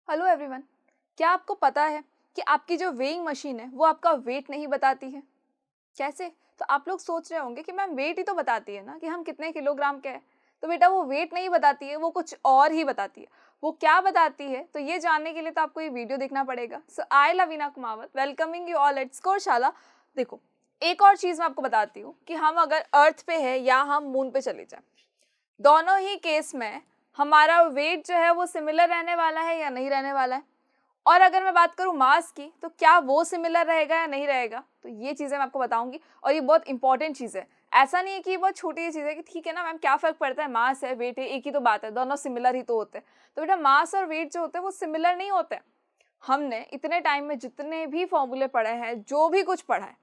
Hello everyone. क्या आपको पता है कि आपकी जो वेइंग मशीन है वो आपका वेट नहीं बताती है? कैसे? तो आप लोग सोच रहे होंगे कि मैम वेट ही तो बताती है ना कि हम कितने किलोग्राम के हैं। तो बेटा वो वेट नहीं बताती है, वो कुछ और ही बताती है। वो क्या बताती है तो ये जानने के लिए तो आपको ये वीडियो देखना पड़ेगा। So I Lavina Kumawat welcoming you all at Scoreshala. देखो, एक और चीज़ मैं आपको बताती हूँ कि हम अगर अर्थ पे है या हम मून पे चले जाए, दोनों ही केस में हमारा वेट जो है वो सिमिलर रहने वाला है या नहीं रहने वाला है। और अगर मैं बात करूँ मास की, तो क्या वो सिमिलर रहेगा या नहीं रहेगा, तो ये चीज़ें मैं आपको बताऊंगी। और ये बहुत इंपॉर्टेंट चीज़ है। ऐसा नहीं है कि ये बहुत छोटी चीज़ है कि ठीक है ना मैम क्या फ़र्क पड़ता है, मास है वेट है एक ही तो बात है, दोनों सिमिलर ही तो होते हैं। तो बेटा मास और वेट जो होते हैं वो सिमिलर नहीं होते हैं। हमने इतने टाइम में जितने भी फॉर्मूले पढ़े हैं, जो भी कुछ पढ़ा है,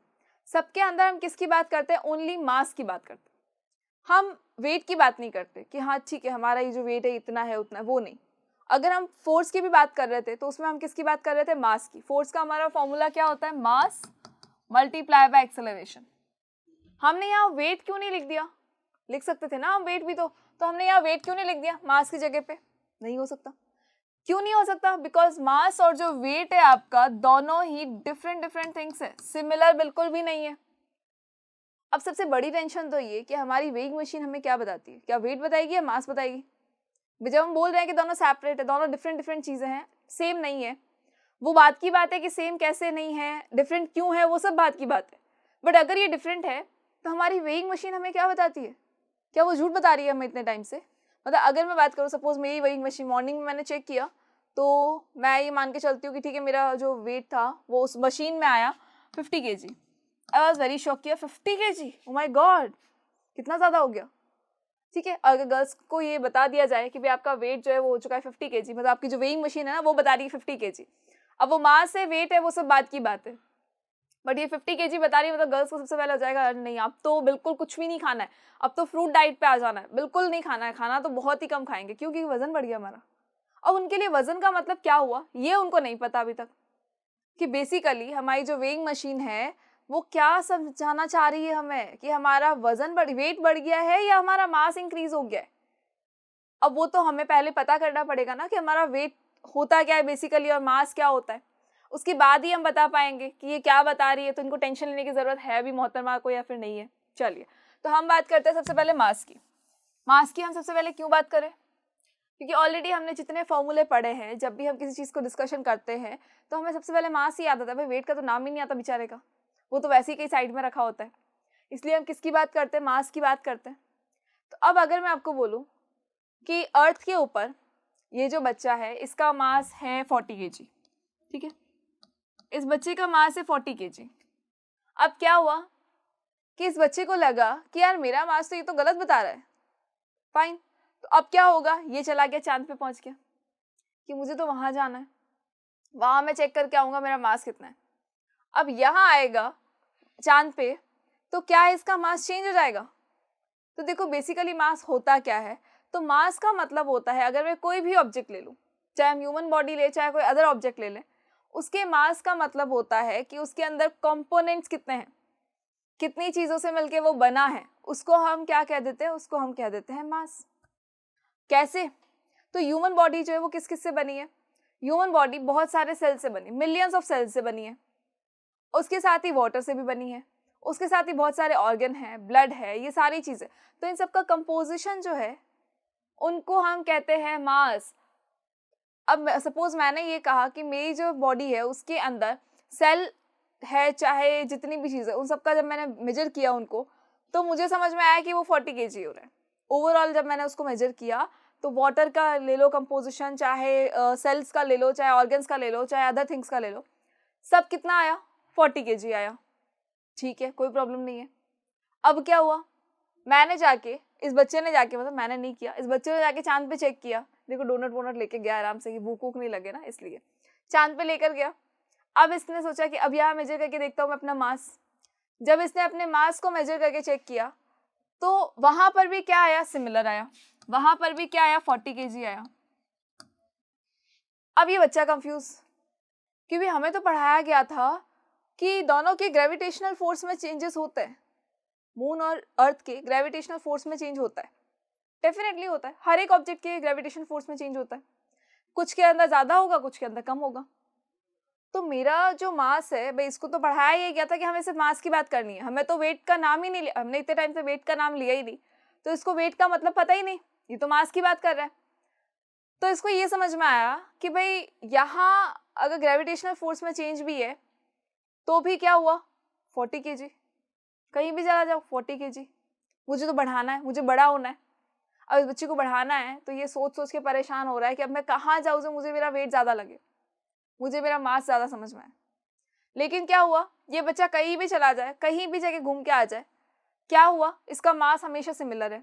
सबके अंदर हम किसकी बात करते हैं? ओनली मास की बात करते हैं। हम वेट की बात नहीं करते कि हाँ ठीक है हमारा ये जो वेट है इतना है उतना है, वो नहीं। अगर हम फोर्स की भी बात कर रहे थे तो उसमें हम किसकी बात कर रहे थे? मास की। फोर्स का हमारा फॉर्मूला क्या होता है? Mass multiply bye acceleration. हमने यहाँ वेट क्यों नहीं लिख दिया? लिख सकते थे ना हम वेट भी। तो हमने यहाँ वेट क्यों नहीं लिख दिया मास की जगह पे? नहीं हो सकता। क्यों नहीं हो सकता? बिकॉज मास और जो वेट है आपका, दोनों ही डिफरेंट डिफरेंट थिंग्स है, सिमिलर बिल्कुल भी नहीं है। अब सबसे बड़ी टेंशन तो ये कि हमारी वेइंग मशीन हमें क्या बताती है? क्या वेट बताएगी या मास बताएगी? जब हम बोल रहे हैं कि दोनों सेपरेट है, दोनों डिफरेंट डिफरेंट चीज़ें हैं, सेम नहीं है, वो बात की बात है कि सेम कैसे नहीं है, डिफरेंट क्यों है, वो सब बात की बात है। बट अगर ये डिफरेंट है तो हमारी वेइंग मशीन हमें क्या बताती है? क्या वो झूठ बता रही है हमें इतने टाइम से? मतलब अगर मैं बात करूँ, सपोज मेरी वेइंग मशीन मॉर्निंग में मैंने चेक किया, तो मैं ये मान के चलती हूँ कि ठीक है मेरा जो वेट था वो उस मशीन में आया 50 kg। I was very shock किया, 50 kg, ओ माई गॉड, कितना ज़्यादा हो गया। ठीक है, अगर गर्ल्स को ये बता दिया जाए कि भाई आपका वेट जो है वो हो चुका है 50 kg, मतलब आपकी जो वेइंग मशीन है ना वो बता रही है 50 kg। अब वो मास है वेट है वो सब बात की बात है, बट ये 50 kg बता रही है, मतलब गर्ल्स को सबसे पहले हो जाएगा अरे नहीं अब तो बिल्कुल कुछ भी नहीं खाना है, अब तो फ्रूट डाइट पे आ जाना है, बिल्कुल नहीं खाना है, खाना तो बहुत ही कम खाएंगे क्योंकि वजन बढ़ गया हमारा। अब उनके लिए वजन का मतलब क्या हुआ ये उनको नहीं पता अभी तक, कि बेसिकली हमारी जो वेइंग मशीन है वो क्या समझाना चाह रही है हमें, कि हमारा वेट बढ़ गया है या हमारा मास इंक्रीज हो गया है। अब वो तो हमें पहले पता करना पड़ेगा ना कि हमारा वेट होता क्या है बेसिकली और मास क्या होता है, उसके बाद ही हम बता पाएंगे कि ये क्या बता रही है। तो इनको टेंशन लेने की ज़रूरत है भी मोहतरमा को या फिर नहीं है? चलिए, तो हम बात करते हैं सबसे पहले मास की। मास की हम सबसे पहले क्यों बात करें? क्योंकि ऑलरेडी हमने जितने फॉर्मूले पढ़े हैं, जब भी हम किसी चीज़ को डिस्कशन करते हैं तो हमें सबसे पहले मास ही याद आता है। भाई वेट का तो नाम ही नहीं आता बेचारे का, वो तो वैसे ही कहीं साइड में रखा होता है। इसलिए हम किसकी बात करते हैं? मास की बात करते हैं। तो अब अगर मैं आपको बोलूँ कि अर्थ के ऊपर ये जो बच्चा है इसका मास है 40 kg, ठीक है, इस बच्चे का मास है 40 kg। अब क्या हुआ कि इस बच्चे को लगा कि यार मेरा मास तो ये तो गलत बता रहा है। फाइन, तो अब क्या होगा? ये चला गया चांद पे, पहुंच गया कि मुझे तो वहां जाना है, वहां मैं चेक करके आऊंगा मेरा मास कितना है। अब यहाँ आएगा चांद पे, तो क्या इसका मास चेंज हो जाएगा? तो देखो बेसिकली मास होता क्या है। तो मास का मतलब होता है, अगर मैं कोई भी ऑब्जेक्ट ले लूँ, चाहे हम ह्यूमन बॉडी ले चाहे कोई अदर ऑब्जेक्ट ले लें, उसके मास का मतलब होता है कि उसके अंदर कंपोनेंट्स कितने हैं, कितनी चीज़ों से मिलके वो बना है, उसको हम क्या कह देते हैं? उसको हम कह देते हैं मास। कैसे? तो ह्यूमन बॉडी जो है वो किस किस से बनी है? ह्यूमन बॉडी बहुत सारे सेल से बनी, मिलियंस ऑफ सेल्स से बनी है। उसके साथ ही वाटर से भी बनी है, उसके साथ ही बहुत सारे ऑर्गन हैं, ब्लड है, ये सारी चीज़ें। तो इन सब का कंपोजिशन जो है उनको हम कहते हैं मास। अब सपोज मैंने ये कहा कि मेरी जो बॉडी है उसके अंदर सेल है, चाहे जितनी भी चीज़ है, उन सबका जब मैंने मेजर किया उनको, तो मुझे समझ में आया कि वो 40 kg हो रहा है। ओवरऑल जब मैंने उसको मेजर किया तो वाटर का ले लो कंपोजिशन, चाहे सेल्स का ले लो, चाहे ऑर्गन्स का ले लो, चाहे अदर थिंग्स का ले लो, सब कितना आया? 40 kg आया। ठीक है, कोई प्रॉब्लम नहीं है। अब क्या हुआ? मैंने जाके, इस बच्चे ने जाके, मतलब मैंने नहीं किया, इस बच्चे ने जाके चांद पे चेक किया। देखो डोनट वोनट लेके गया आराम से कि भूख वूख नहीं लगे ना, इसलिए चांद पे लेकर गया। अब इसने सोचा कि अब यहाँ मेजर करके देखता हूँ मैं अपना मास। जब इसने अपने मास को मेजर करके चेक किया तो वहां पर भी क्या आया? सिमिलर आया। वहां पर भी क्या आया? 40 kg आया। अब ये बच्चा कंफ्यूज, क्योंकि हमें तो पढ़ाया गया था कि दोनों के ग्रेविटेशनल फोर्स में चेंजेस होते हैं। मून और अर्थ के ग्रेविटेशनल फोर्स में चेंज होता है, डेफिनेटली होता है, हर एक ऑब्जेक्ट के ग्रेविटेशन फोर्स में चेंज होता है। कुछ के अंदर ज़्यादा होगा, कुछ के अंदर कम होगा। तो मेरा जो मास है भाई, इसको तो बढ़ाया ही गया था कि हमें सिर्फ मास की बात करनी है, हमें तो वेट का नाम ही नहीं लिया, हमने इतने टाइम से वेट का नाम लिया ही नहीं, तो इसको वेट का मतलब पता ही नहीं, ये तो मास की बात कर रहा है। तो इसको ये समझ में आया कि भाई यहाँ अगर ग्रेविटेशनल फोर्स में चेंज भी है तो भी क्या हुआ, 40 kg, कहीं भी चला जाओ 40 kg, मुझे तो बढ़ाना है, मुझे बड़ा होना है। अब इस बच्चे को बढ़ाना है तो ये सोच सोच के परेशान हो रहा है कि अब मैं कहाँ जाऊँ जो मुझे मेरा वेट ज़्यादा लगे, मुझे मेरा मास ज़्यादा समझ में आए। लेकिन क्या हुआ, ये बच्चा कहीं भी चला जाए, कहीं भी जाके घूम के आ जाए, क्या हुआ, इसका मास हमेशा सिमिलर है।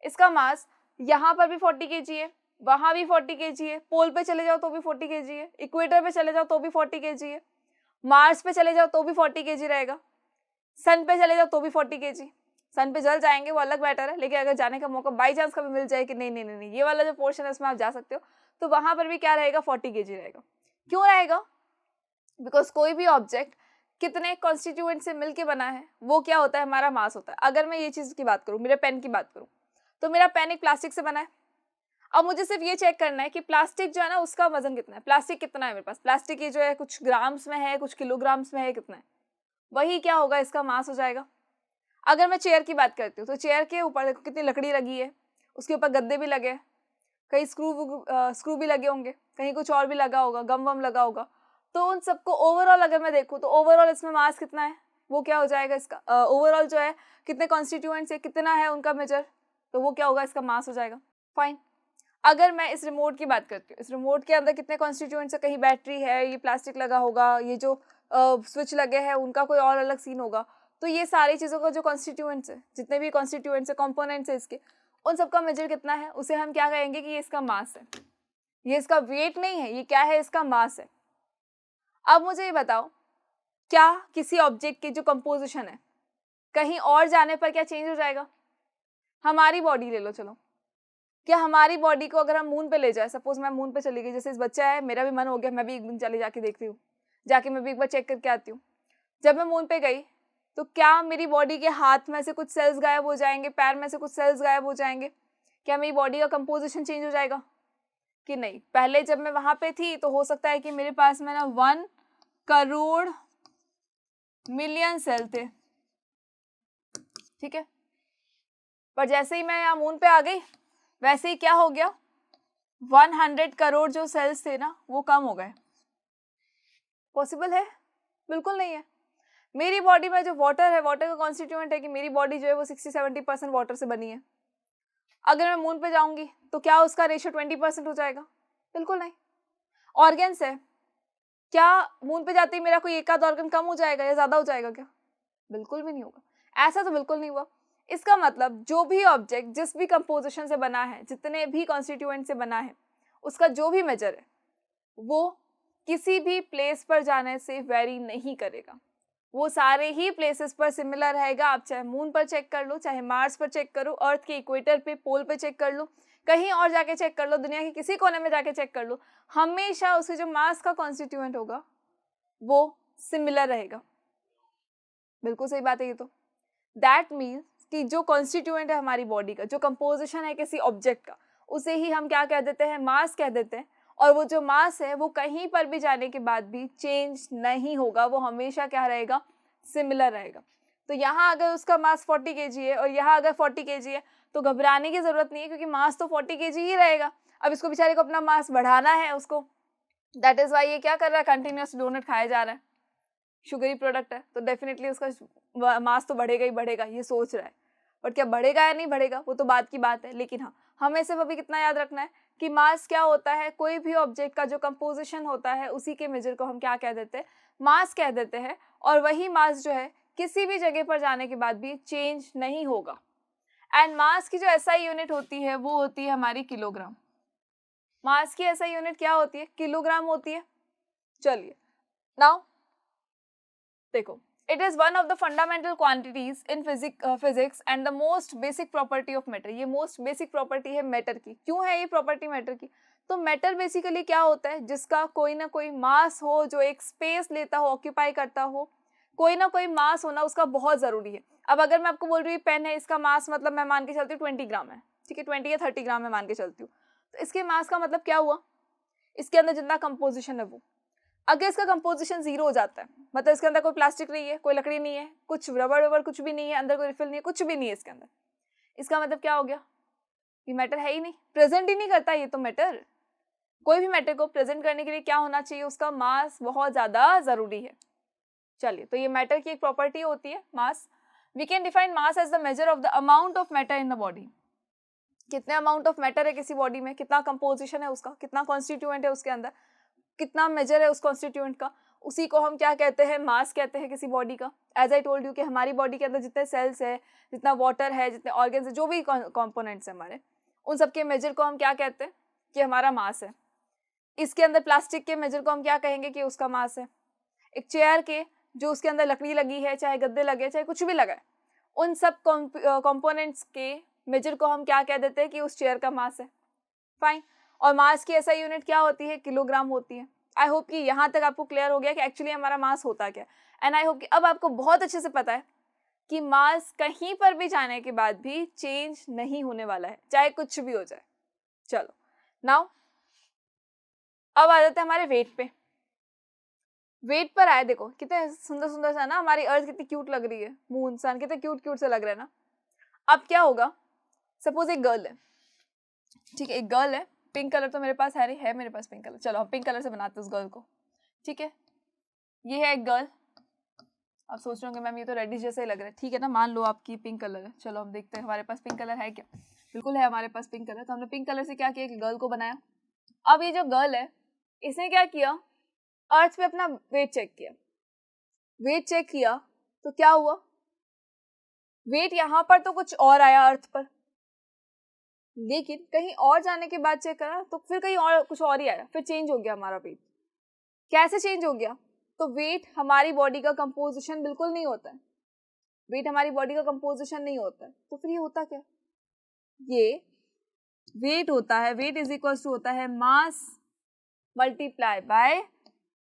इसका मास यहाँ पर भी 40 kg है, वहाँ भी 40 kg है, पोल पे चले जाओ तो भी 40 kg है, इक्वेटर पे चले जाओ तो भी 40 kg है, मार्स पे चले जाओ तो भी 40 kg रहेगा, सन पे चले जाओ तो भी 40 kg। सन पे जल जाएंगे वो अलग मैटर है, लेकिन अगर जाने का मौका बाई चांस कभी मिल जाए कि नहीं नहीं नहीं नहीं ये वाला जो पोर्शन है इसमें आप जा सकते हो, तो वहाँ पर भी क्या रहेगा, 40 kg रहेगा। क्यों रहेगा, बिकॉज कोई भी ऑब्जेक्ट कितने कॉन्स्टिट्यूएंट से मिलके बना है वो क्या होता है, हमारा मास होता है। अगर मैं ये चीज़ की बात करूँ, मेरे पेन की बात करूँ, तो मेरा पेन एक प्लास्टिक से बना है। अब मुझे सिर्फ ये चेक करना है कि प्लास्टिक जो है ना उसका वजन कितना है, प्लास्टिक कितना है मेरे पास, प्लास्टिक ये जो है कुछ ग्राम्स में है, कुछ किलोग्राम्स में है, कितना है, वही क्या होगा, इसका मास हो जाएगा। अगर मैं चेयर की बात करती हूँ तो चेयर के ऊपर देखो कितनी लकड़ी लगी है, उसके ऊपर गद्दे भी लगे हैं, कहीं स्क्रू भी लगे होंगे, कहीं कुछ और भी लगा होगा, गम वम लगा होगा। तो उन सबको ओवरऑल अगर मैं देखूँ तो ओवरऑल इसमें मास कितना है, वो क्या हो जाएगा, इसका ओवरऑल जो है कितने कॉन्स्टिट्यूएंट्स है, कितना है उनका मेजर, तो वो क्या होगा, इसका मास हो जाएगा। फाइन। अगर मैं इस रिमोट की बात करती हूँ, इस रिमोट के अंदर कितने कॉन्स्टिट्यूएंट्स है, कहीं बैटरी है, ये प्लास्टिक लगा होगा, ये जो स्विच लगे हैं उनका कोई और अलग सीन होगा। तो ये सारी चीज़ों का जो कॉन्स्टिट्यूएंट्स है, जितने भी कॉन्स्टिट्यूएंट्स है, कॉम्पोनेंट्स है इसके, उन सबका मेजर कितना है, उसे हम क्या कहेंगे कि ये इसका मास है। ये इसका वेट नहीं है, ये क्या है, इसका मास है। अब मुझे ये बताओ, क्या किसी ऑब्जेक्ट की जो कंपोजिशन है कहीं और जाने पर क्या चेंज हो जाएगा। हमारी बॉडी ले लो, चलो, क्या हमारी बॉडी को अगर हम मून पे ले जाए, सपोज मैं मून पे चली गई, जैसे इस बच्चा है, मेरा भी मन हो गया, मैं भी एक दिन चले जाके देखती हूँ, जाके मैं भी एक बार चेक करके आती हूँ। जब मैं मून पे गई तो क्या मेरी बॉडी के हाथ में से कुछ सेल्स गायब हो जाएंगे, पैर में से कुछ सेल्स गायब हो जाएंगे, क्या मेरी बॉडी का कंपोजिशन चेंज हो जाएगा कि नहीं। पहले जब मैं वहां पे थी तो हो सकता है कि मेरे पास में ना 1 करोड़ मिलियन सेल थे, ठीक है, पर जैसे ही मैं यहाँ मून पे आ गई वैसे ही क्या हो गया, 100 करोड़ जो सेल्स थे ना वो कम हो गए। पॉसिबल है, बिल्कुल नहीं है। मेरी बॉडी में जो वाटर है, वाटर का कॉन्स्टिट्यूएंट है कि मेरी बॉडी जो है वो 60-70% वाटर से बनी है। अगर मैं मून पे जाऊंगी तो क्या उसका रेशियो 20% हो जाएगा, बिल्कुल नहीं। ऑर्गन्स है, क्या मून पे जाते ही मेरा कोई एक आध ऑर्गन कम हो जाएगा या ज्यादा हो जाएगा, क्या, बिल्कुल भी नहीं होगा। ऐसा तो बिल्कुल नहीं हुआ। इसका मतलब जो भी ऑब्जेक्ट जिस भी कंपोजिशन से बना है, जितने भी कॉन्स्टिट्यूएंट से बना है, उसका जो भी मेजर है वो किसी भी प्लेस पर जाने से वेरी नहीं करेगा, वो सारे ही प्लेसेस पर सिमिलर रहेगा। आप चाहे मून पर चेक कर लो, चाहे मार्स पर चेक करो, अर्थ के इक्वेटर पे, पोल पे चेक कर लो, कहीं और जाके चेक कर लो, दुनिया के किसी कोने में जाके चेक कर लो, हमेशा उसके जो मास का कॉन्स्टिट्यूएंट होगा वो सिमिलर रहेगा। बिल्कुल सही बात है ये तो। दैट मीन्स कि जो कॉन्स्टिट्यूएंट है हमारी बॉडी का, जो कंपोजिशन है किसी ऑब्जेक्ट का, उसे ही हम क्या कह देते हैं, मास कह देते हैं। और वो जो मास है वो कहीं पर भी जाने के बाद भी चेंज नहीं होगा, वो हमेशा क्या रहेगा, सिमिलर रहेगा। तो यहाँ अगर उसका मास 40 kg है और यहाँ अगर 40 kg है तो घबराने की जरूरत नहीं है, क्योंकि मास तो 40 kg ही रहेगा। अब इसको बेचारे को अपना मास बढ़ाना है उसको, दैट इज वाई ये क्या कर रहा है, कंटिन्यूस डोनट खाया जा रहा है, शुगरी प्रोडक्ट है तो डेफिनेटली उसका मास तो बढ़ेगा ही बढ़ेगा, ये सोच रहा है। बट क्या बढ़ेगा या नहीं बढ़ेगा वो तो बात की बात है। लेकिन हाँ, हमें सिर्फ अभी कितना याद रखना है कि मास क्या होता है, कोई भी ऑब्जेक्ट का जो कंपोजिशन होता है उसी के मेजर को हम क्या कह देते हैं, मास कह देते हैं। और वही मास जो है किसी भी जगह पर जाने के बाद भी चेंज नहीं होगा। एंड मास की जो एसआई यूनिट होती है वो होती है हमारी किलोग्राम। मास की एसआई यूनिट क्या होती है, किलोग्राम होती है। चलिए नाउ देखो, it is one of the fundamental quantities in physics and the most basic property of matter। ये most basic property है मैटर की। क्यों है ये प्रॉपर्टी मैटर की, तो मैटर बेसिकली क्या होता है, जिसका कोई ना कोई मास हो, जो एक स्पेस लेता हो, ऑक्यूपाई करता हो, कोई ना कोई मास होना उसका बहुत ज़रूरी है। अब अगर मैं आपको बोल रही हूँ पेन है, इसका मास मतलब मैं मान के चलती हूँ 20 ग्राम है, ठीक है, 20 या 30 ग्राम मैं मान के चलती हूँ, तो इसके मास का मतलब क्या हुआ इसके अंदर जितना कंपोजिशन है वो। अगर इसका कंपोजिशन 0 हो जाता है, मतलब इसके अंदर कोई प्लास्टिक नहीं है, कोई लकड़ी नहीं है, कुछ रबड़ वबड़ कुछ भी नहीं है, अंदर कोई रिफिल नहीं है, कुछ भी नहीं है इसके अंदर, इसका मतलब क्या हो गया? ये मैटर है ही नहीं, प्रेजेंट ही नहीं करता ये तो मैटर। कोई भी मैटर को प्रेजेंट करने के लिए क्या होना चाहिए? उसका मास बहुत ज़्यादा ज़रूरी है। चलिए, तो ये मैटर की एक प्रॉपर्टी होती है mass. We can define mass as the measure of the amount of matter in the body. कितने अमाउंट ऑफ मैटर है किसी बॉडी में, कितना कंपोजिशन है उसका, कितना कॉन्स्टिट्यूएंट है उसके अंदर, कितना मेजर है उस कॉन्स्टिट्यूएंट का, उसी को हम क्या कहते हैं? मास कहते हैं किसी बॉडी का। एज आई टोल्ड यू कि हमारी बॉडी के अंदर जितने सेल्स है, जितना वाटर है, जितने ऑर्गन्स है, जो भी कॉम्पोनेंट्स है हमारे, उन सबके मेजर को हम क्या कहते हैं? कि हमारा मास है। इसके अंदर प्लास्टिक के मेजर को हम क्या कहेंगे? कि उसका मास है। एक चेयर के जो उसके अंदर लकड़ी लगी है, चाहे गद्दे लगे, चाहे कुछ भी लगा है, उन सब कॉम्पोनेंट्स के मेजर को हम क्या कह देते हैं? कि उस चेयर का मास है। फाइन। और मास की ऐसा यूनिट क्या होती है? किलोग्राम होती है। आई होप कि यहाँ तक आपको क्लियर हो गया कि एक्चुअली हमारा मास होता क्या। एंड आई होप कि अब आपको बहुत अच्छे से पता है कि मास कहीं पर भी जाने के बाद भी चेंज नहीं होने वाला है, चाहे कुछ भी हो जाए। चलो नाउ अब आ जाते हैं हमारे वेट पे। वेट पर आए, देखो कितने सुंदर सुंदर सा ना, हमारी अर्थ कितनी क्यूट लग रही है, मून सन कितने क्यूट क्यूट से लग रहे हैं ना। अब क्या होगा? सपोज एक गर्ल है, ठीक है, एक गर्ल है, पिंक कलर तो मेरे पास है नहीं, है मेरे पास पिंक कलर, चलो हम पिंक कलर से बनाते हैं उस गर्ल को, ठीक है। ये है एक गर्ल। आप सोच रहे होंगे मैम ये तो रेडिश जैसा ही लग रहा है, ठीक है ना, मान लो आपकी पिंक कलर है। चलो हम देखते हैं हमारे पास पिंक कलर है क्या। बिल्कुल है हमारे पास पिंक कलर। तो हमने पिंक कलर से क्या किया? एक गर्ल को बनाया। अब ये जो गर्ल है, इसने क्या किया? अर्थ पे अपना वेट चेक किया। वेट चेक किया तो क्या हुआ? वेट यहाँ पर तो कुछ और आया अर्थ पर, लेकिन कहीं और जाने के बाद चेक करा तो फिर कहीं और कुछ और ही आया, फिर चेंज हो गया हमारा वेट। कैसे चेंज हो गया? तो वेट हमारी बॉडी का कंपोजिशन बिल्कुल नहीं होता है। वेट हमारी बॉडी का कंपोजिशन नहीं होता है, तो फिर ये होता क्या? ये वेट होता है, वेट इज इक्वल टू होता है mass multiply by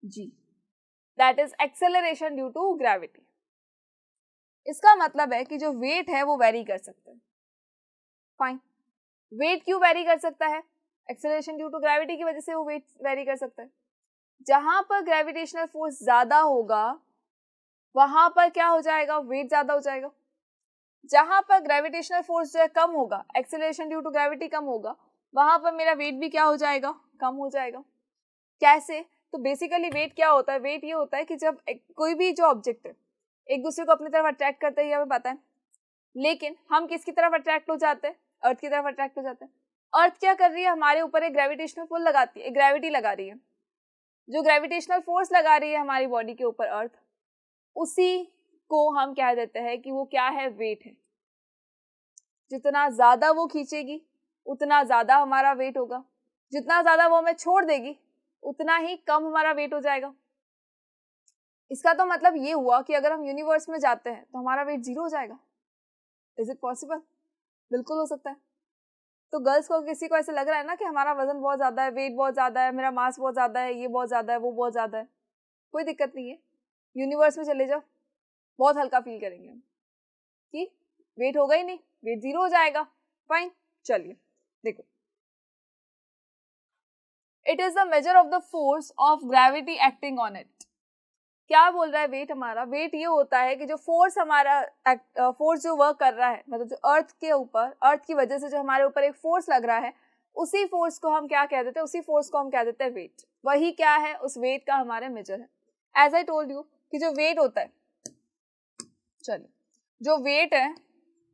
G, that is acceleration due to gravity. इसका मतलब है कि जो वेट है वो वेरी कर सकता है। फाइन। वेट क्यों वेरी कर सकता है? एक्सेलरेशन ड्यू टू ग्रेविटी की वजह से वो वेट वेरी कर सकता है। जहां पर ग्रेविटेशनल फोर्स ज्यादा होगा वहां पर क्या हो जाएगा? वेट ज्यादा हो जाएगा। जहां पर ग्रेविटेशनल फोर्स जो है कम होगा, एक्सेलरेशन ड्यू टू ग्रेविटी कम होगा, वहां पर मेरा वेट भी क्या हो जाएगा? कम हो जाएगा। कैसे? तो बेसिकली वेट क्या होता है? वेट ये होता है कि जब कोई भी जो ऑब्जेक्ट है एक दूसरे को अपनी तरफ अट्रैक्ट करते हैं, हमें पता है, लेकिन हम किसकी तरफ अट्रैक्ट हो जाते हैं? अर्थ की तरफ अट्रैक्ट हो जाते हैं। अर्थ क्या कर रही है? हमारे ऊपर एक ग्रेविटेशनल पुल लगाती है, एक ग्रेविटी लगा रही है। जो ग्रेविटेशनल फोर्स लगा रही है हमारी बॉडी के ऊपर अर्थ, उसी को हम कह देते हैं कि वो क्या है? वेट है। जितना ज्यादा वो खींचेगी उतना ज्यादा हमारा वेट होगा, जितना ज्यादा वो हमें छोड़ देगी उतना ही कम हमारा वेट हो जाएगा। इसका तो मतलब ये हुआ कि अगर हम यूनिवर्स में जाते हैं तो हमारा वेट 0 हो जाएगा। Is it possible? बिल्कुल हो सकता है। तो गर्ल्स को, किसी को ऐसे लग रहा है ना कि हमारा वजन बहुत ज्यादा है, वेट बहुत ज्यादा है, मेरा मास बहुत ज्यादा है, ये बहुत ज्यादा है, वो बहुत ज्यादा है, कोई दिक्कत नहीं है, यूनिवर्स में चले जाओ, बहुत हल्का फील करेंगे हम कि वेट होगा ही नहीं, वेट 0 हो जाएगा। फाइन। चलिए देखो, it is the measure of the force of gravity acting on it. क्या बोल रहा है वेट? हमारा वेट ये होता है कि जो फोर्स हमारा फोर्स जो वर्क कर रहा है, मतलब जो अर्थ के ऊपर, अर्थ की वजह से जो हमारे ऊपर एक फोर्स लग रहा है, उसी फोर्स को हम क्या कह देते हैं? उसी फोर्स को हम कह देते हैं वेट। वही क्या है? उस वेट का हमारे मेजर है। एज आई टोल्ड यू कि जो वेट होता है, चलिए जो वेट है,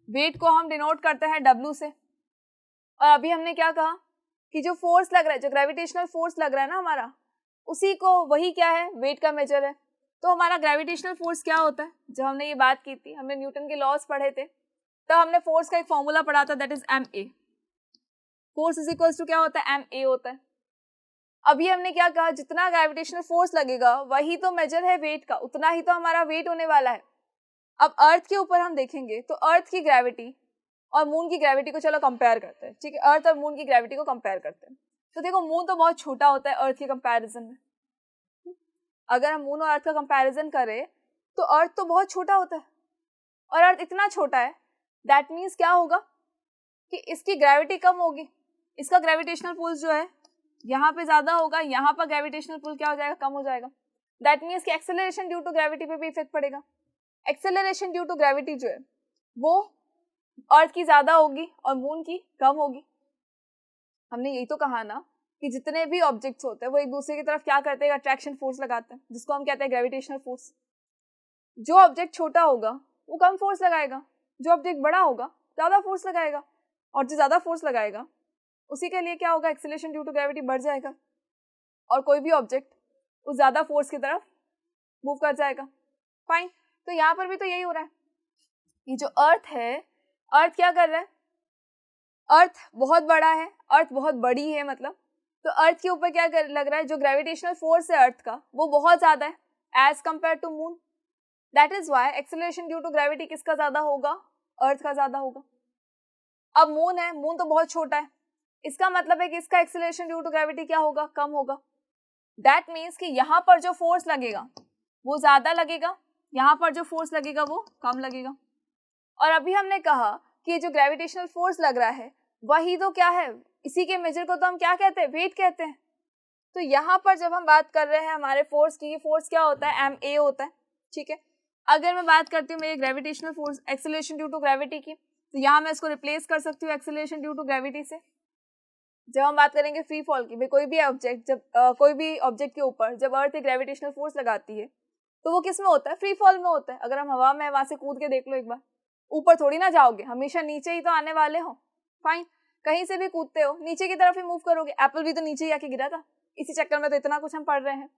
वेट को हम डिनोट करते हैं W से। और अभी हमने क्या कहा कि जो फोर्स लग रहा है, जो ग्रेविटेशनल फोर्स लग रहा है ना हमारा, उसी को, वही क्या है? वेट का मेजर है। तो हमारा ग्रेविटेशनल फोर्स क्या होता है? जब हमने ये बात की थी, हमने न्यूटन के लॉज पढ़े थे, तब हमने फोर्स का एक फॉर्मूला पढ़ा था, that is ma। Force is equals to क्या होता है? ma होता है। अभी हमने क्या कहा? जितना ग्रेविटेशनल फोर्स लगेगा वही तो मेजर है वेट का, उतना ही तो हमारा वेट होने वाला है। अब अर्थ के ऊपर हम देखेंगे तो अर्थ की ग्रेविटी और मून की ग्रेविटी को चलो कंपेयर करते हैं, ठीक है, अर्थ और मून की ग्रेविटी को कंपेयर करते हैं। तो देखो मून तो बहुत छोटा होता है अर्थ के कंपैरिजन में। अगर हम मून और अर्थ का कंपैरिजन करें तो अर्थ तो बहुत छोटा होता है, और अर्थ इतना छोटा है, दैट मीन्स क्या होगा कि इसकी ग्रेविटी कम होगी, इसका ग्रेविटेशनल फोर्स जो है यहाँ पे ज्यादा होगा, यहाँ पर ग्रेविटेशनल पुल क्या हो जाएगा, कम हो जाएगा। दैट मीन्स कि एक्सेलरेशन ड्यू टू ग्रेविटी पे भी इफेक्ट पड़ेगा। एक्सेलरेशन ड्यू टू ग्रेविटी जो है वो अर्थ की ज्यादा होगी और मून की कम होगी। हमने यही तो कहा ना कि जितने भी ऑब्जेक्ट्स होते हैं वो एक दूसरे की तरफ क्या करते हैं, अट्रैक्शन फोर्स लगाते हैं, जिसको हम कहते हैं ग्रेविटेशनल फोर्स। जो ऑब्जेक्ट छोटा होगा वो कम फोर्स लगाएगा, जो ऑब्जेक्ट बड़ा होगा ज्यादा फोर्स लगाएगा, और जो ज्यादा फोर्स लगाएगा उसी के लिए क्या होगा, एक्सेलरेशन ड्यू टू ग्रेविटी बढ़ जाएगा और कोई भी ऑब्जेक्ट उस ज्यादा फोर्स की तरफ मूव कर जाएगा। फाइन, तो यहाँ पर भी तो यही हो रहा है। ये जो अर्थ है, अर्थ क्या कर रहा है, अर्थ बहुत बड़ा है, अर्थ बहुत बड़ी है मतलब, तो अर्थ के ऊपर क्या लग रहा है, जो ग्रेविटेशनल फोर्स है अर्थ का वो बहुत ज्यादा है as compare to moon. That is why acceleration due to gravity किसका ज्यादा होगा, अर्थ का ज्यादा होगा। अब मून है, मून तो बहुत छोटा है, इसका मतलब है कि इसका एक्सेलरेशन ड्यू टू ग्रेविटी क्या होगा, कम होगा। दैट मीन्स कि यहाँ पर जो फोर्स लगेगा वो ज्यादा लगेगा, यहाँ पर जो फोर्स लगेगा वो कम लगेगा। और अभी हमने कहा कि जो ग्रेविटेशनल फोर्स लग रहा है वही तो क्या है, इसी के मेजर को तो हम क्या कहते हैं, वेट कहते हैं। तो यहाँ पर जब हम बात कर रहे हैं हमारे फोर्स की, फोर्स क्या होता है, ma होता है, ठीक है। अगर मैं बात करती हूँ मेरे gravitational force acceleration due to gravity की, तो यहाँ मैं इसको रिप्लेस कर सकती हूँ एक्सेलरेशन ड्यू टू ग्रेविटी से। जब हम बात करेंगे फ्री फॉल की, भाई कोई भी ऑब्जेक्ट जब कोई भी ऑब्जेक्ट के ऊपर जब अर्थ एक ग्रेविटेशनल फोर्स लगाती है तो वो किस में होता है, फ्री फॉल में होता है। अगर हम हवा में वहां से कूद के देख लो एक बार, ऊपर थोड़ी ना जाओगे, हमेशा नीचे ही तो आने वाले हो। फाइन, कहीं से भी कूदते हो नीचे की तरफ ही मूव करोगे। एप्पल भी तो नीचे ही आके गिरा था, इसी चक्कर में तो इतना कुछ हम पढ़ रहे हैं।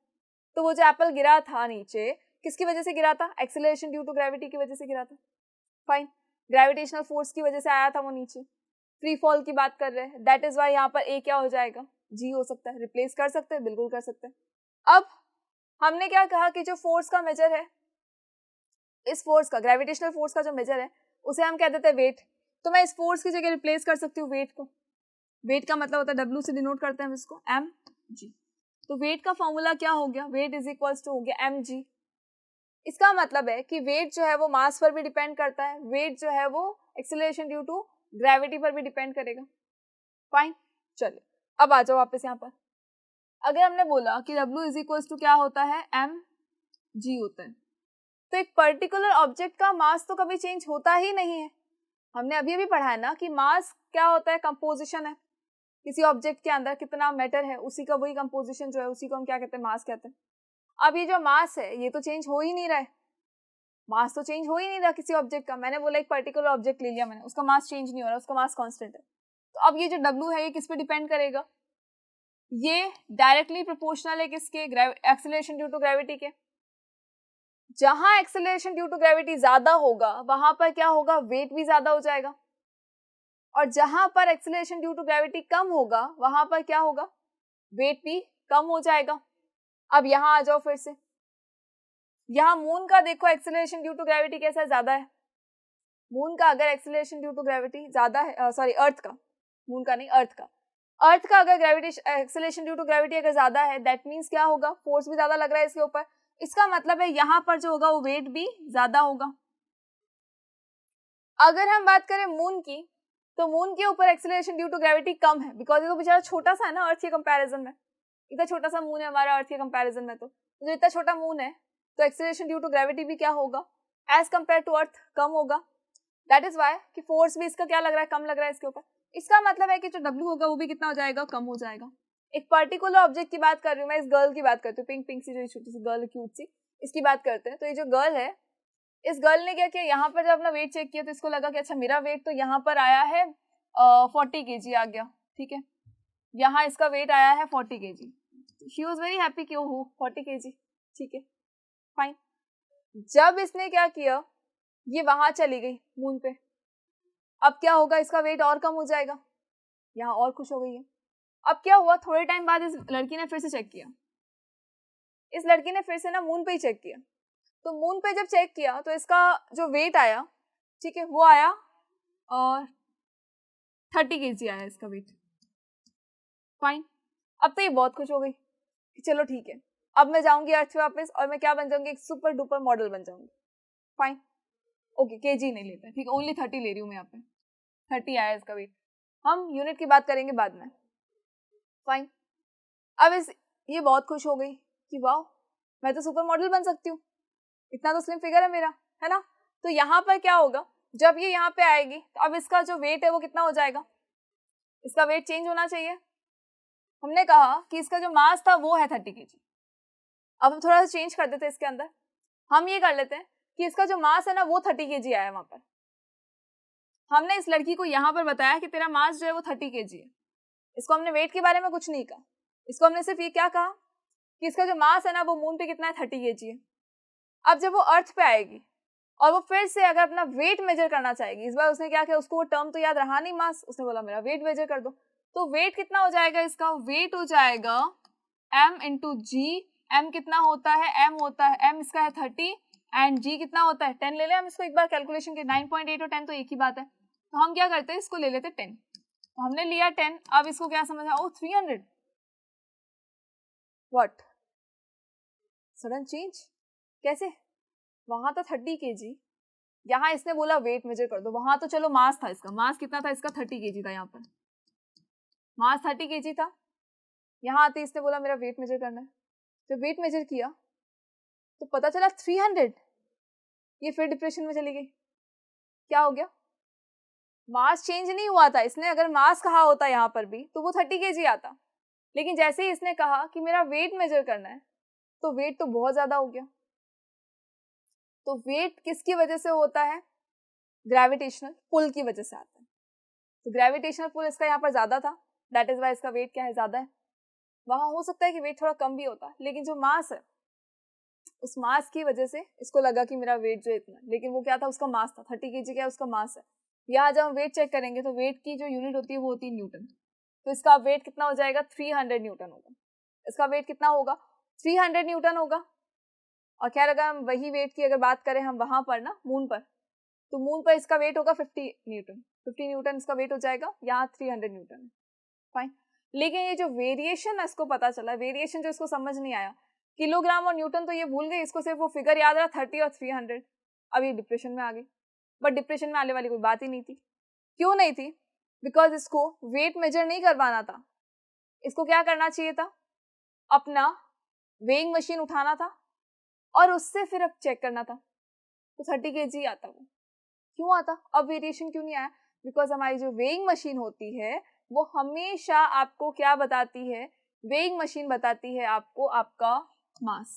तो वो जो एप्पल गिरा था नीचे, किसकी वजह से गिरा था, एक्सेलरेशन ड्यू टू ग्रेविटी की वजह से गिरा था। फाइन, ग्रेविटेशनल फोर्स की वजह से आया था वो नीचे। फ्री फॉल की बात कर रहे हैं, दैट इज वाई यहाँ पर ए क्या हो जाएगा, जी हो सकता है। रिप्लेस कर सकते हैं, बिल्कुल कर सकते हैं। अब हमने क्या कहा कि जो फोर्स का मेजर है, इस फोर्स का, ग्रेविटेशनल फोर्स का जो मेजर है उसे हम कह देते हैं वेट। तो मैं इस फोर्स की जगह रिप्लेस कर सकती हूँ वेट को। वेट का मतलब होता है W से डिनोट करते हैं हम इसको, mg। तो वेट का फॉर्मूला क्या हो गया, वेट इज इक्वल्स टू हो गया mg। इसका मतलब है कि वेट जो है वो मास पर भी डिपेंड करता है, वेट जो है वो एक्सेलरेशन ड्यू टू ग्रेविटी पर भी डिपेंड करेगा। फाइन, चलिए अब आ जाओ वापस यहाँ पर। अगर हमने बोला कि W इज इक्वल्स टू क्या होता है, mg होता है, तो एक पर्टिकुलर ऑब्जेक्ट का मास तो कभी चेंज होता ही नहीं है। हमने अभी अभी पढ़ा है ना कि मास क्या होता है, कंपोजिशन है। किसी ऑब्जेक्ट के अंदर कितना मैटर है उसी का वही कंपोजिशन जो है उसी को हम क्या कहते हैं, मास कहते हैं। अब ये जो मास है ये तो चेंज हो ही नहीं रहा है, मास तो चेंज हो ही नहीं रहा किसी ऑब्जेक्ट का। मैंने बोला एक पर्टिकुलर ऑब्जेक्ट ले लिया मैंने, उसका मास चेंज नहीं हो रहा, उसका मास कांस्टेंट है। तो अब ये जो W है ये किस पे डिपेंड करेगा, ये डायरेक्टली प्रोपोर्शनल है किसके, एक्सेलरेशन ड्यू टू ग्रेविटी के। जहां एक्सेलरेशन ड्यू टू ग्रेविटी ज्यादा होगा वहां पर क्या होगा, वेट भी ज्यादा हो जाएगा, और जहां पर एक्सेलरेशन ड्यू टू ग्रेविटी कम होगा वहां पर क्या होगा, वेट भी कम हो जाएगा। अब यहाँ आ जाओ फिर से, यहाँ मून का देखो एक्सेलरेशन ड्यू टू ग्रेविटी कैसा ज्यादा है। मून का अगर एक्सेलरेशन ड्यू टू ग्रेविटी ज्यादा है, सॉरी अर्थ का, मून का नहीं अर्थ का, अर्थ का अगर gravitation acceleration due to gravity अगर ज्यादा है, दैट मीन्स क्या होगा, फोर्स भी ज्यादा लग रहा है इसके ऊपर। इसका मतलब है यहाँ पर जो होगा वो वेट भी ज्यादा होगा। अगर हम बात करें मून की, तो मून के ऊपर एक्सेलरेशन ड्यू टू ग्रेविटी कम है, बिकॉज ये तो बेचारा छोटा सा है ना अर्थ के कंपैरिजन में। इतना छोटा सा मून है हमारा अर्थ के कंपैरिजन में, तो जो इतना छोटा मून है तो एक्सेलरेशन ड्यू टू ग्रेविटी भी क्या होगा, एज कंपेयर टू अर्थ कम होगा। दैट इज वाई कि फोर्स भी इसका क्या लग रहा है, कम लग रहा है इसके ऊपर। इसका मतलब है कि जो W होगा वो भी कितना हो जाएगा, कम हो जाएगा। एक पर्टिकुलर ऑब्जेक्ट की बात कर रही हूँ मैं, इस गर्ल की बात करती हूँ, पिंक पिंक सी जो छोटी सी गर्ल क्यूट सी, इसकी बात करते हैं। तो ये जो गर्ल है, इस गर्ल ने क्या किया, यहाँ पर जब अपना वेट चेक किया तो इसको लगा कि अच्छा मेरा वेट तो यहाँ पर आया है 40 kg आ गया, ठीक है, यहाँ इसका वेट आया है 40 kg। She was very happy कि ओहो 40 kg, ठीक है फाइन। जब इसने क्या किया, ये वहां चली गई मून पे, अब क्या होगा, इसका वेट और कम हो जाएगा, यहाँ और खुश हो गई है। अब क्या हुआ, थोड़े टाइम बाद इस लड़की ने फिर से चेक किया, इस लड़की ने फिर से ना मून पे ही चेक किया। तो मून पे जब चेक किया तो इसका जो वेट आया, ठीक है, वो आया और 30 kg आया इसका वेट। फाइन, अब तो ये बहुत खुश हो गई कि चलो ठीक है, अब मैं जाऊंगी अर्थ पे वापस और मैं क्या बन जाऊंगी, एक सुपर डुपर मॉडल बन जाऊंगी। फाइन, ओके केजी नहीं लेता, ठीक है, ओनली 30 ले रही हूँ मैं यहाँ पे, 30 आया इसका वेट। हम यूनिट की बात करेंगे बाद में। फाइन, अब ये बहुत खुश हो गई कि वाह, मैं तो सुपर मॉडल बन सकती हूँ, इतना तो स्लिम फिगर है मेरा, है ना। तो यहाँ पर क्या होगा, जब ये यहाँ पे आएगी तो अब इसका जो वेट है वो कितना हो जाएगा, इसका वेट चेंज होना चाहिए। हमने कहा कि इसका जो मास था वो है 30 kg। अब हम थोड़ा सा चेंज कर देते हैं इसके अंदर, हम ये कर लेते हैं कि इसका जो मास है ना वो 30 kg आया वहां पर। हमने इस लड़की को यहाँ पर बताया कि तेरा मास जो है वो 30 kg है। इसको हमने वेट के बारे में कुछ नहीं कहा, इसको हमने सिर्फ ये क्या कहा कि इसका जो मास है ना वो मून पे कितना है, 30 kg है। अब जब वो अर्थ पे आएगी और वो फिर से अगर अपना वेट मेजर करना चाहेगी, इस बार उसने क्या किया, उसको वो टर्म तो याद रहा नहीं मास, उसने बोला मेरा वेट मेजर कर दो। तो वेट कितना हो जाएगा, इसका वेट हो जाएगा m इंटू जी। m कितना होता है, m होता है, m इसका है 30 एंड g कितना होता है 10। ले लें हम इसको एक बार कैलकुलेशन के, 9.8 और 10 तो एक ही बात है, तो हम क्या करते हैं इसको ले लेते 10। तो हमने लिया 10, अब इसको क्या समझा, ओ 300। व्हाट, सडन चेंज कैसे, वहां तो 30 kg, यहाँ इसने बोला वेट मेजर कर दो, वहां तो चलो मास था, इसका मास कितना था, इसका 30 kg था, यहाँ पर मास 30 kg था। यहाँ आते इसने बोला मेरा वेट मेजर करना है, जब वेट मेजर किया तो पता चला 300। ये फिर डिप्रेशन में चली गई। क्या हो गया, मास चेंज नहीं हुआ था, इसने अगर मास कहा होता यहाँ पर भी तो वो 30 kg आता, लेकिन जैसे ही इसने कहा कि मेरा वेट मेजर करना है तो वेट तो बहुत ज्यादा हो गया। तो वेट किसकी वजह से होता है, ग्रेविटेशनल पुल की वजह से आता है। तो ग्रेविटेशनल पुल इसका यहाँ पर ज्यादा था, दैट इज वाई इसका वेट क्या है, ज्यादा है। वहां हो सकता है कि वेट थोड़ा कम भी होता, लेकिन जो मास है उस मास की वजह से इसको लगा कि मेरा वेट जो है इतना, लेकिन वो क्या था, उसका मास था। 30 kg क्या उसका मास है। यहाँ जब हम वेट चेक करेंगे तो वेट की जो यूनिट होती है वो होती है न्यूटन। तो इसका वेट कितना हो जाएगा, 300 न्यूटन होगा। इसका वेट कितना होगा, 300 न्यूटन होगा। और खैर अगर हम वही वेट की अगर बात करें हम वहां पर ना मून पर, तो मून पर इसका वेट होगा 50 न्यूटन। 50 न्यूटन इसका वेट हो जाएगा, यहाँ 300 न्यूटन है, फाइन। लेकिन ये जो वेरिएशन है इसको पता चला, वेरिएशन जो इसको समझ नहीं आया, किलोग्राम और न्यूटन तो ये भूल गई, इसको सिर्फ वो फिगर याद रहा 30 और 300। अब ये डिप्रेशन में आ गई, बट डिप्रेशन में आने वाली कोई बात ही नहीं थी। क्यों नहीं थी, बिकॉज इसको वेट मेजर नहीं करवाना था। इसको क्या करना चाहिए था, अपना वेइंग मशीन उठाना था और उससे फिर अब चेक करना था, तो 30 kg आता। वो क्यों आता, अब वेरिएशन क्यों नहीं आया, बिकॉज हमारी जो वेइंग मशीन होती है वो हमेशा आपको क्या बताती है, वेइंग मशीन बताती है आपको आपका मास।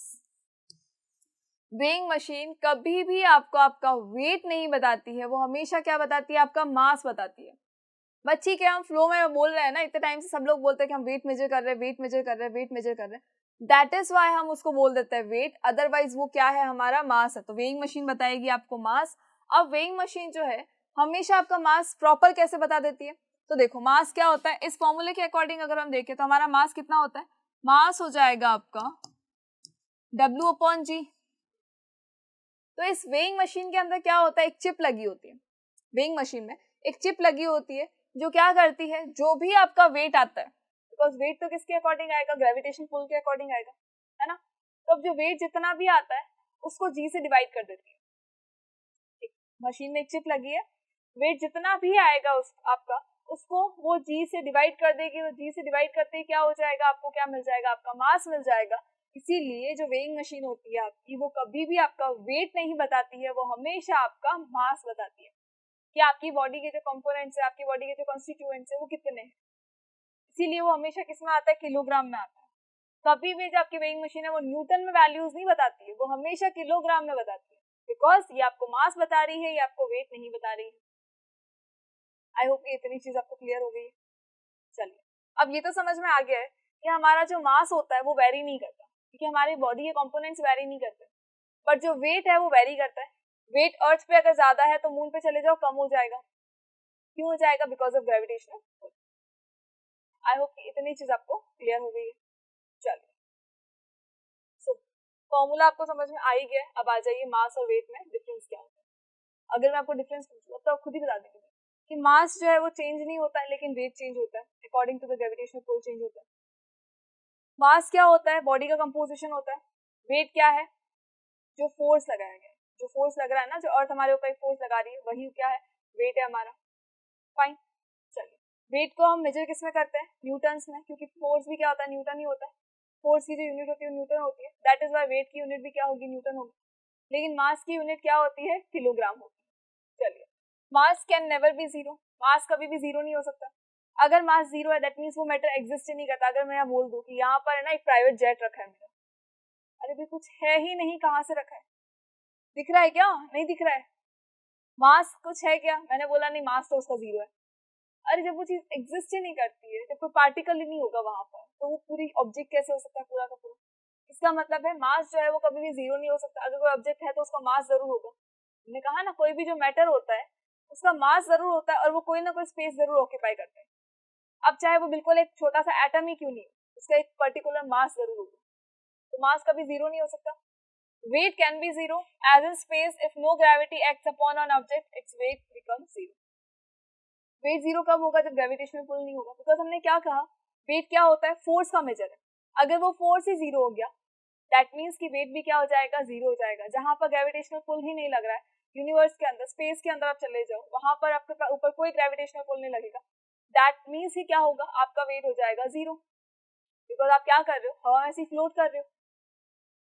वेइंग मशीन कभी भी आपको आपका वेट नहीं बताती है, वो हमेशा क्या बताती है, आपका मास बताती है। बट ठीक है, हम फ्लो में बोल रहे हैं ना, इतने टाइम से सब लोग बोलते हैं कि हम वेट मेजर कर रहे हैं, वेट मेजर कर रहे हैं, वेट मेजर कर रहे हैं, दैट इज वाई हम उसको बोल देते हैं वेट, अदरवाइज वो क्या है, हमारा मास है। तो वेइंग मशीन बताएगी आपको मास। अब वेइंग मशीन जो है हमेशा आपका मास प्रॉपर कैसे बता देती है, तो देखो मास क्या होता है, इस फॉर्मूले के अकॉर्डिंग अगर हम देखें तो हमारा मास कितना होता है, मास हो जाएगा आपका W/G। तो इस वेइंग मशीन के अंदर क्या होता है, एक चिप लगी होती है, वेइंग मशीन में एक चिप लगी होती है जो क्या करती है, जो भी आपका वेट आता है, बिकॉज वेट तो किसके अकॉर्डिंग आएगा, ग्रेविटेशन पुल के अकॉर्डिंग आएगा, है ना। तो अब जो वेट जितना भी आता है उसको जी से डिवाइड कर देती है। एक मशीन में एक चिप लगी है, वेट जितना भी आएगा उस आपका, उसको वो जी से डिवाइड कर देगी। वो जी से डिवाइड करते ही क्या हो जाएगा, आपको क्या मिल जाएगा, आपका मास मिल जाएगा। इसीलिए जो वेइंग मशीन होती है आपकी, वो कभी भी आपका वेट नहीं बताती है, वो हमेशा आपका मास बताती है कि आपकी बॉडी के जो कंपोनेंट्स है, आपकी बॉडी के जो कॉन्स्टिट्यूएंट्स है वो कितने हैं। इसीलिए वो हमेशा किस में आता है, किलोग्राम में आता है। कभी भी जो आपकी वेइंग मशीन है वो न्यूटन में वैल्यूज नहीं बताती है, वो हमेशा किलोग्राम में बताती है, बिकॉज ये आपको मास बता रही है, ये आपको वेट नहीं बता रही है। आई होप कि इतनी चीज आपको क्लियर हो गई है। चलिए, अब ये तो समझ में आ गया है कि हमारा जो मास होता है वो वेरी नहीं करता, क्योंकि हमारी बॉडी के कंपोनेंट्स वेरी नहीं करते, बट जो वेट है वो वेरी करता है। वेट अर्थ पे अगर ज्यादा है तो मून पे चले जाओ कम हो जाएगा। क्यों हो जाएगा, because of gravitation. I hope कि इतनी चीज आपको क्लियर हो गई है। चलिए, सो फॉर्मूला आपको समझ में आ ही गया है। अब आ जाइए मास और वेट में डिफरेंस क्या होता है। अगर मैं आपको डिफरेंस पूछूं तो आप खुद ही बता देंगे कि मास जो है वो चेंज नहीं होता है, लेकिन वेट चेंज होता है, according to the gravitational pull change होता है। मास क्या होता है, बॉडी का कंपोजिशन होता है। वेट क्या है, जो फोर्स लगाया गया है, जो फोर्स लग रहा है ना, जो अर्थ हमारे ऊपर एक फोर्स लगा रही है, वही क्या है, वेट है हमारा। फाइन, चलिए वेट को हम मेजर किस में करते हैं? न्यूटन्स में, क्योंकि फोर्स भी क्या होता है? न्यूटन ही होता है। फोर्स की जो यूनिट होती है वो न्यूटन होती है, दैट इज वाई वेट की यूनिट भी क्या होगी? न्यूटन होगी। लेकिन मास की यूनिट क्या होती है? किलोग्राम होगी। चलिए, mass can never be zero, mass कभी भी जीरो नहीं हो सकता। अगर मास जीरो है दैट मीन्स वो मैटर एग्जिस्ट ही नहीं करता। अगर मैं यहाँ बोल दूं कि यहाँ पर है ना एक प्राइवेट जेट रखा है मेरा, अरे भी कुछ है ही नहीं, कहाँ से रखा है? दिख रहा है क्या? नहीं दिख रहा है। मास कुछ है क्या? मैंने बोला नहीं, मास तो उसका जीरो है। अरे जब वो चीज एग्जिस्ट ही नहीं करती है, जब कोई पार्टिकल ही नहीं होगा वहां पर, तो वो पूरी ऑब्जेक्ट कैसे हो सकता है पूरा का पूरा? इसका मतलब है मास जो है वो कभी भी जीरो नहीं हो सकता। अगर कोई ऑब्जेक्ट है तो उसका मास जरूर होगा। मैंने कहा ना, कोई भी जो मैटर होता है उसका मास जरूर होता है और वो कोई ना कोई स्पेस जरूर ऑक्यूपाई करता है। अब चाहे वो बिल्कुल एक छोटा सा एटम ही क्यों नहीं हो, उसका एक पर्टिकुलर मास जरूर होगा। तो मास कभी जीरो नहीं हो सकता। Weight can be zero as in space if no gravity acts upon an object, its weight becomes zero. Weight zero कब होगा? जब ग्रेविटेशनल पुल नहीं होगा। बिकॉज हमने क्या कहा, वेट क्या होता है? फोर्स का मेजर है। अगर वो फोर्स ही जीरो हो गया दैट मीन्स कि वेट भी क्या हो जाएगा? जीरो हो जाएगा। जहां पर ग्रेविटेशनल पुल ही नहीं लग रहा है, यूनिवर्स के अंदर, स्पेस के अंदर आप चले जाओ, वहां पर आपके ऊपर कोई ग्रेविटेशनल पुल नहीं लगेगा, दैट मीन्स ही क्या होगा? आपका वेट हो जाएगा जीरो। बिकॉज आप क्या कर रहे हो? हवा में ऐसे फ्लोट कर रहे हो,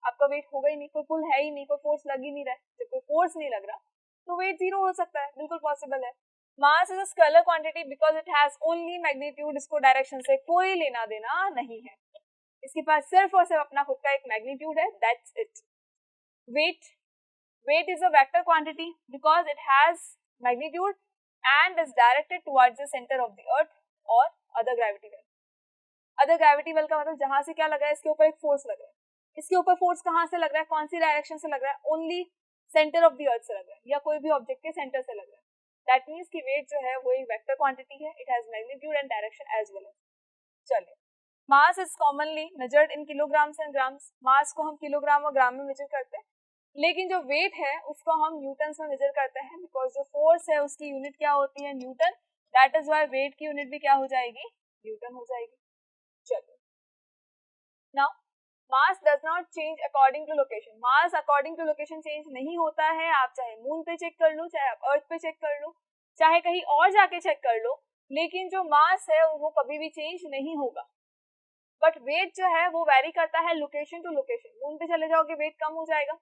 आपका वेट होगा ही नहीं, कोई पुल है ही नहीं, कोई फोर्स लग ही नहीं रहा है। जब कोई फोर्स नहीं लग रहा तो वेट जीरो हो सकता है, बिल्कुल पॉसिबल है। Mass is a scalar quantity because it has only magnitude, इसको डायरेक्शन से कोई लेना देना नहीं है, इसके पास सिर्फ और सिर्फ अपना खुद का एक मैग्नीट्यूड है, that's it. Weight, weight is a vector quantity because it has magnitude and is directed towards the center of the earth or other gravity well. other gravity well का मतलब जहां से क्या लगा है? इसके ऊपर एक फोर्स लग रहा है। इसके ऊपर फोर्स कहां से लग रहा है? कौन सी डायरेक्शन से लग रहा है? Only centre of the earth से लग रहा है, या कोई भी ऑब्जेक्ट के सेंटर से लग रहा है। दैट मीन्स कि वेट जो है वो एक वेक्टर क्वांटिटी है, it has magnitude and direction as well as. चलिए, mass is commonly measured in kilograms and grams. Mass को हम किलोग्राम और ग्राम में मेजर करते हैं, लेकिन जो वेट है उसको हम न्यूटन्स में मेजर करते हैं, बिकॉज जो फोर्स है उसकी यूनिट क्या होती है? Newton. That is why weight की यूनिट भी क्या हो जाएगी? न्यूटन हो जाएगी। चलिए, now mass does not change according to location. Mass according to location change नहीं होता है। आप चाहे मून पे चेक कर लो, चाहे आप अर्थ पे चेक कर लो, चाहे कहीं और जाके चेक कर लो, लेकिन जो मास है वो कभी भी चेंज नहीं होगा। बट वेट जो है वो वेरी करता है लोकेशन टू लोकेशन। मून पे चले जाओगे वेट कम हो जाएगा,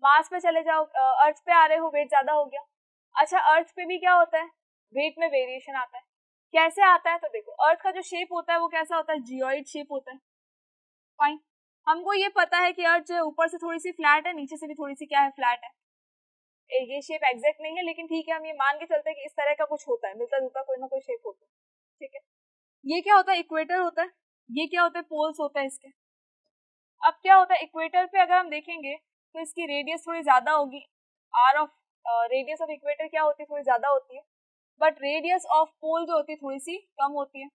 मार्स पे चले जाओ, अर्थ पे आ रहे हो वेट ज्यादा हो गया। अच्छा, अर्थ पे भी क्या होता है? वेट में वेरिएशन आता है। कैसे आता है? तो देखो, अर्थ का जो शेप होता है वो कैसा होता है? जियोइड शेप होता है। फाइन, हमको ये पता है कि अर्थ जो है ऊपर से थोड़ी सी फ्लैट है, नीचे से भी थोड़ी सी क्या है? फ्लैट है। ये शेप एग्जैक्ट नहीं है, लेकिन ठीक है, हम ये मान के चलते हैं कि इस तरह का कुछ होता है, मिलता जुलता कोई ना कोई शेप होता है। ठीक है, ये क्या होता है? इक्वेटर होता है। ये क्या होता है? पोल्स होता है इसके। अब क्या होता है इक्वेटर पे? अगर हम देखेंगे तो इसकी रेडियस थोड़ी ज्यादा होगी। R of radius of equator क्या होती है? थोड़ी ज्यादा होती है। बट रेडियस ऑफ पोल जो होती है थोड़ी सी कम होती है।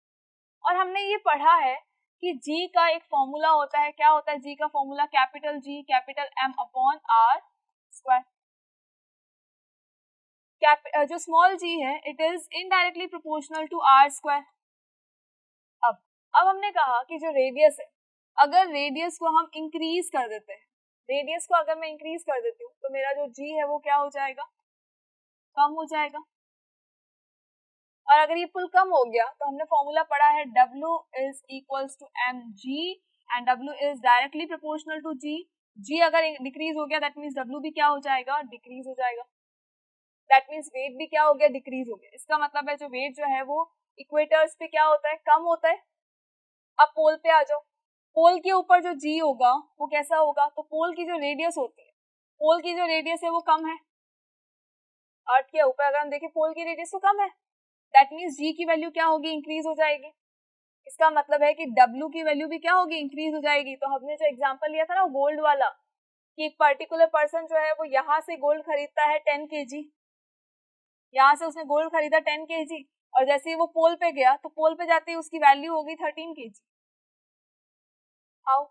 और हमने ये पढ़ा है कि जी का एक फॉर्मूला होता है। क्या होता है जी का formula? Capital G capital M upon R square. जो स्मॉल जी है it is indirectly proportional to R square. अब अब हमने कहा कि जो रेडियस है, अगर रेडियस को हम इंक्रीज कर देते हैं, रेडियस को अगर मैं इंक्रीज कर देती हूँ तो मेरा जो जी है वो क्या हो जाएगा? कम हो जाएगा। और अगर ये पुल कम हो गया तो हमने फॉर्मूला पढ़ा है W is equals to mg and W is directly proportional to G। G अगर डिक्रीज हो गया दैट मीन्स W भी क्या हो जाएगा? डिक्रीज हो जाएगा। दैट मीन्स वेट भी क्या हो गया? डिक्रीज हो गया। इसका मतलब है जो वेट जो है वो इक्वेटर्स पे क्या होता है? कम होता है। अब पोल पे आ जाओ, पोल के ऊपर जो जी होगा वो कैसा होगा? तो पोल की जो रेडियस होती है, पोल की जो रेडियस है वो कम है। अर्थ के ऊपर अगर हम देखें पोल की रेडियस तो कम है, दैट मीन्स जी की वैल्यू क्या होगी? इंक्रीज हो जाएगी। इसका मतलब है कि डब्ल्यू की वैल्यू भी क्या होगी? इंक्रीज हो जाएगी। तो हमने जो एग्जांपल लिया था ना गोल्ड वाला, कि एक पर्टिकुलर पर्सन जो है वो यहाँ से गोल्ड खरीदता है 10 kg, यहाँ से उसने गोल्ड खरीदा 10 kg, और जैसे ही वो पोल पे गया तो पोल पे जाते ही उसकी वैल्यू हो गई 13 kg। हाउ?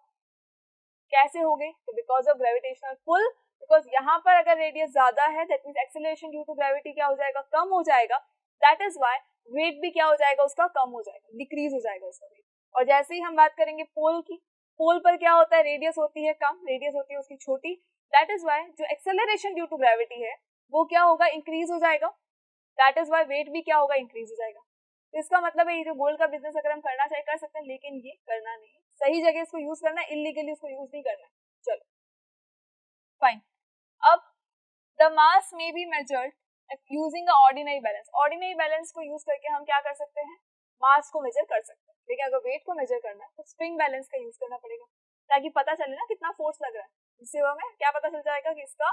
कैसे हो गई? तो because of gravitational pull. Because यहाँ पर अगर रेडियस ज्यादा है that means acceleration due to gravity क्या हो जाएगा? कम हो जाएगा। दैट इज व्हाई वेट भी क्या हो जाएगा? उसका कम हो जाएगा, डिक्रीज हो जाएगा उसका वेट। और जैसे ही हम बात करेंगे पोल की, पोल पर क्या होता है? रेडियस होती है कम, रेडियस होती है उसकी छोटी। दैट इज व्हाई जो एक्सेलरेशन ड्यू टू ग्रेविटी है वो क्या होगा? इंक्रीज हो जाएगा। दैट इज व्हाई वेट भी क्या होगा? इंक्रीज हो जाएगा। तो इसका मतलब है ये जो गोल्ड का बिजनेस अगर हम करना चाहे कर सकते हैं, लेकिन ये करना नहीं, सही जगह इसको यूज करना है, इलीगली उसको यूज नहीं करना है। चलो फाइन। अब द मास में be measured using ordinary balance. Ordinary balance को यूज करके हम क्या कर सकते हैं, मास को मेजर कर सकते हैं। लेकिन अगर वेट को मेजर करना है तो स्प्रिंग बैलेंस का यूज करना पड़ेगा, ताकि पता चले ना कितना फोर्स लग रहा है, जिससे हमें क्या पता चल जाएगा कि इसका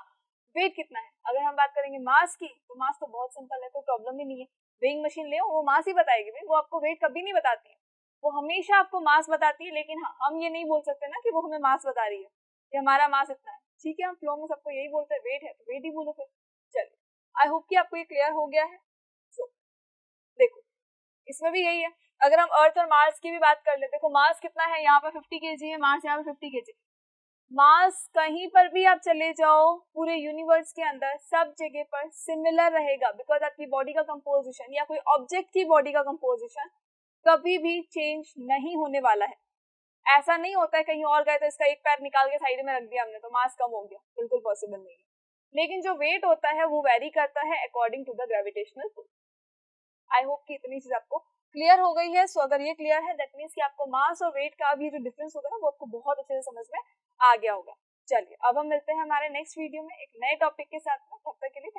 वेट कितना है। अगर हम बात करेंगे मास की, तो मास तो बहुत सिंपल है, कोई प्रॉब्लम ही नहीं है। वेइंग मशीन ले वो मास ही बताएगी भाई, वो आपको वेट कभी नहीं बताती है, वो हमेशा आपको मास बताती है। लेकिन हाँ, हम ये नहीं बोल सकते ना कि वो हमें मास बता रही है कि हमारा मास इतना है। ठीक है, हम फ्लो में सबको यही बोलते हैं, वेट है तो वेट ही बोलो फिर। चलिए, आई होप कि आपको ये क्लियर हो गया है। सो देखो, इसमें भी यही है। अगर हम अर्थ और मार्स की भी बात कर ले, देखो मार्स कितना है, यहाँ पर 50 केजी है, मार्स यहाँ पर 50 केजी। मास कहीं पर भी आप चले जाओ पूरे यूनिवर्स के अंदर, सब जगह पर सिमिलर रहेगा, बिकॉज आपकी बॉडी का कंपोजिशन या कोई ऑब्जेक्ट की बॉडी का कंपोजिशन कभी भी चेंज नहीं होने वाला है। ऐसा नहीं होता है कहीं और गए तो इसका एक पैर निकाल के साइड में रख दिया हमने तो मास कम हो गया, बिल्कुल पॉसिबल नहीं है। लेकिन जो वेट होता है वो वेरी करता है according to the gravitational pull. I hope कि इतनी चीज आपको क्लियर हो गई है। सो अगर ये क्लियर है, दैट मीन्स कि आपको मास और वेट का भी जो डिफरेंस होगा ना, वो आपको बहुत अच्छे से समझ में आ गया होगा। चलिए, अब हम मिलते हैं हमारे नेक्स्ट वीडियो में एक नए टॉपिक के साथ में। तब तक के लिए